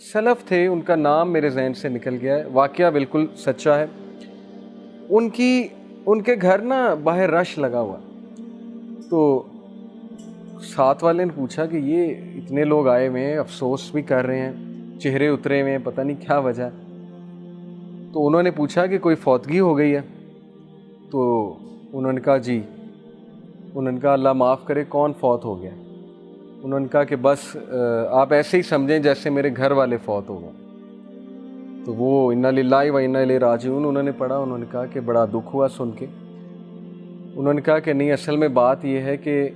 سلف تھے، ان کا نام میرے ذہن سے نکل گیا ہے، واقعہ بالکل سچا ہے۔ ان کے گھر نا باہر رش لگا ہوا، تو ساتھ والے نے پوچھا کہ یہ اتنے لوگ آئے ہوئے ہیں، افسوس بھی کر رہے ہیں، چہرے اترے ہوئے ہیں، پتہ نہیں کیا وجہ ہے۔ تو انہوں نے پوچھا کہ کوئی فوتگی ہو گئی ہے؟ تو انہوں نے کہا جی۔ انہوں نے کہا اللہ معاف کرے، کون فوت ہو گیا؟ انہوں نے کہا کہ بس آپ ایسے ہی سمجھیں جیسے میرے گھر والے فوت ہو گئے۔ تو وہ انا للہ و انا الیہ راجعون انہوں نے پڑھا، انہوں نے کہا کہ بڑا دکھ ہوا سن کے۔ انہوں نے کہا کہ نہیں، اصل میں بات یہ ہے کہ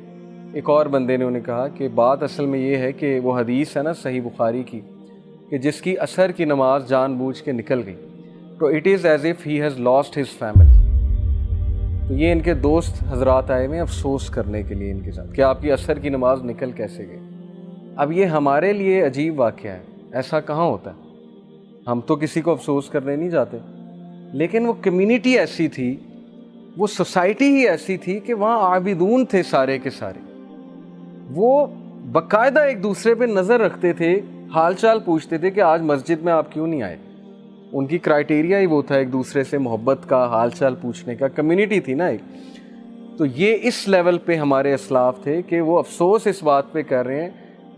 ایک اور بندے نے انہیں کہا کہ بات اصل میں یہ ہے کہ وہ حدیث ہے نا صحیح بخاری کی، کہ جس کی عصر کی نماز جان بوجھ کے نکل گئی، تو it is as if he has lost his family. تو یہ ان کے دوست حضرات آئے ہوئے افسوس کرنے کے لیے ان کے ساتھ کہ آپ کی عصر کی نماز نکل کیسے گئی۔ اب یہ ہمارے لیے عجیب واقعہ ہے، ایسا کہاں ہوتا ہے؟ ہم تو کسی کو افسوس کرنے نہیں جاتے، لیکن وہ کمیونٹی ایسی تھی، وہ سوسائٹی ہی ایسی تھی کہ وہاں عابدون تھے سارے کے سارے، وہ باقاعدہ ایک دوسرے پہ نظر رکھتے تھے، حال چال پوچھتے تھے کہ آج مسجد میں آپ کیوں نہیں آئے۔ ان کی کرائیٹیریا ہی وہ تھا ایک دوسرے سے محبت کا، حال چال پوچھنے کا، کمیونٹی تھی نا ایک۔ تو یہ اس لیول پہ ہمارے اسلاف تھے کہ وہ افسوس اس بات پہ کر رہے ہیں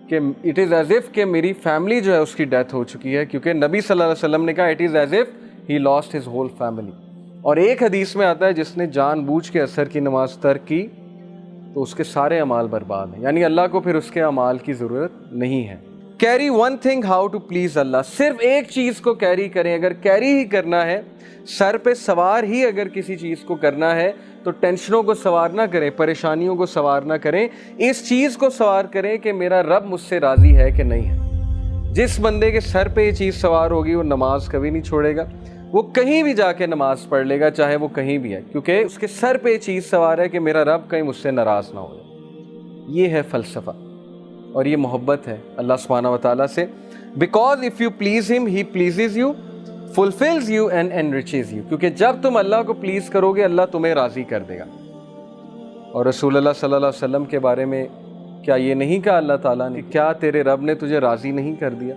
کہ اٹ از ایز اف کہ میری فیملی جو ہے اس کی ڈیتھ ہو چکی ہے، کیونکہ نبی صلی اللہ علیہ وسلم نے کہا it is as if he lost his whole family. اور ایک حدیث میں آتا ہے جس نے جان بوجھ کے عصر کی نماز ترک کی تو اس کے سارے اعمال برباد ہیں، یعنی اللہ کو پھر اس کے اعمال کی ضرورت نہیں ہے۔ Carry one thing how to please Allah, صرف ایک چیز کو کیری کریں، اگر کیری ہی کرنا ہے، سر پہ سوار ہی اگر کسی چیز کو کرنا ہے تو ٹینشنوں کو سوار نہ کریں، پریشانیوں کو سوار نہ کریں، اس چیز کو سوار کریں کہ میرا رب مجھ سے راضی ہے کہ نہیں ہے۔ جس بندے کے سر پہ یہ چیز سوار ہوگی وہ نماز کبھی نہیں چھوڑے گا، وہ کہیں بھی جا کے نماز پڑھ لے گا، چاہے وہ کہیں بھی ہے، کیونکہ اس کے سر پہ یہ چیز سوار ہے کہ میرا رب کہیں مجھ سے ناراض نہ ہو۔ یہ ہے فلسفہ اور یہ محبت ہے اللہ سبحانہ و تعالیٰ سے، بیکاز اف یو پلیز ہم ہی pleases you, fulfils you and enriches you, کیونکہ جب تم اللہ کو پلیز کرو گے اللہ تمہیں راضی کر دے گا۔ اور رسول اللہ صلی اللہ علیہ وسلم کے بارے میں کیا یہ نہیں کہا اللہ تعالیٰ نے، کیا تیرے رب نے تجھے راضی نہیں کر دیا؟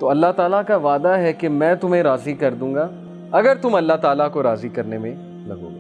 تو اللہ تعالیٰ کا وعدہ ہے کہ میں تمہیں راضی کر دوں گا اگر تم اللہ تعالیٰ کو راضی کرنے میں لگو گے۔